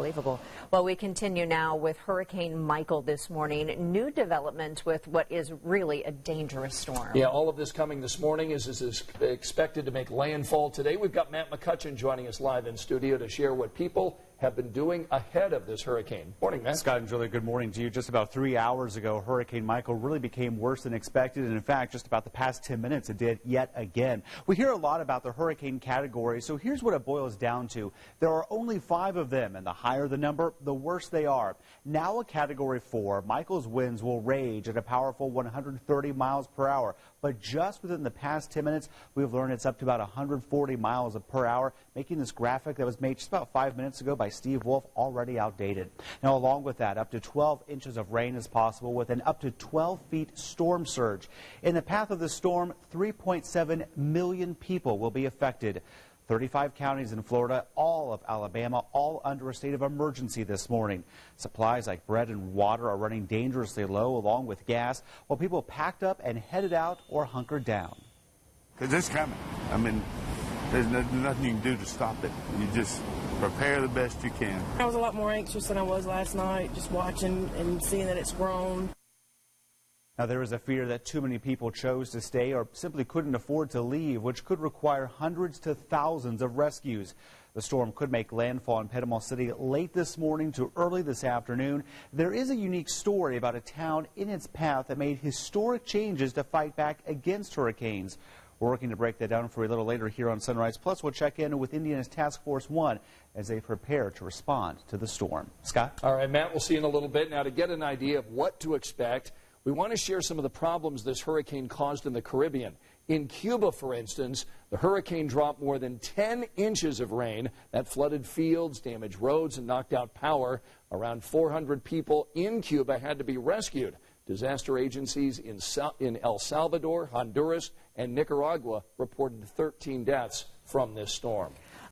Unbelievable. Well, we continue now with Hurricane Michael this morning. New development with what is really a dangerous storm. Yeah, all of this coming this morning is expected to make landfall today. We've got Matt McCutcheon joining us live in studio to share what people have been doing ahead of this hurricane. Morning, Matt. Scott and Julia, good morning to you. Just about 3 hours ago, Hurricane Michael really became worse than expected. And in fact, just about the past 10 minutes, it did yet again. We hear a lot about the hurricane category, so here's what it boils down to. There are only 5 of them, and the higher the number, the worse they are. Now a Category 4, Michael's winds will rage at a powerful 130 miles per hour. But just within the past 10 minutes, we've learned it's up to about 140 miles per hour, making this graphic that was made just about 5 minutes ago by Steve Wolf already outdated. Now, along with that, up to 12 inches of rain is possible with an up to 12 feet storm surge. In the path of the storm, 3.7 million people will be affected. 35 counties in Florida, all of Alabama, all under a state of emergency this morning. Supplies like bread and water are running dangerously low, along with gas, while people packed up and headed out or hunkered down. Because it's coming. I mean, there's nothing you can do to stop it. You just prepare the best you can. I was a lot more anxious than I was last night, just watching and seeing that it's grown. Now, there is a fear that too many people chose to stay or simply couldn't afford to leave, which could require hundreds to thousands of rescues. The storm could make landfall in Panama City late this morning to early this afternoon. There is a unique story about a town in its path that made historic changes to fight back against hurricanes. We're working to break that down for you a little later here on Sunrise. Plus, we'll check in with Indiana's Task Force 1 as they prepare to respond to the storm. Scott? All right, Matt, we'll see you in a little bit. Now, to get an idea of what to expect, we want to share some of the problems this hurricane caused in the Caribbean. In Cuba, for instance, the hurricane dropped more than 10 inches of rain. That flooded fields, damaged roads, and knocked out power. Around 400 people in Cuba had to be rescued. Disaster agencies in El Salvador, Honduras, and Nicaragua reported 13 deaths from this storm.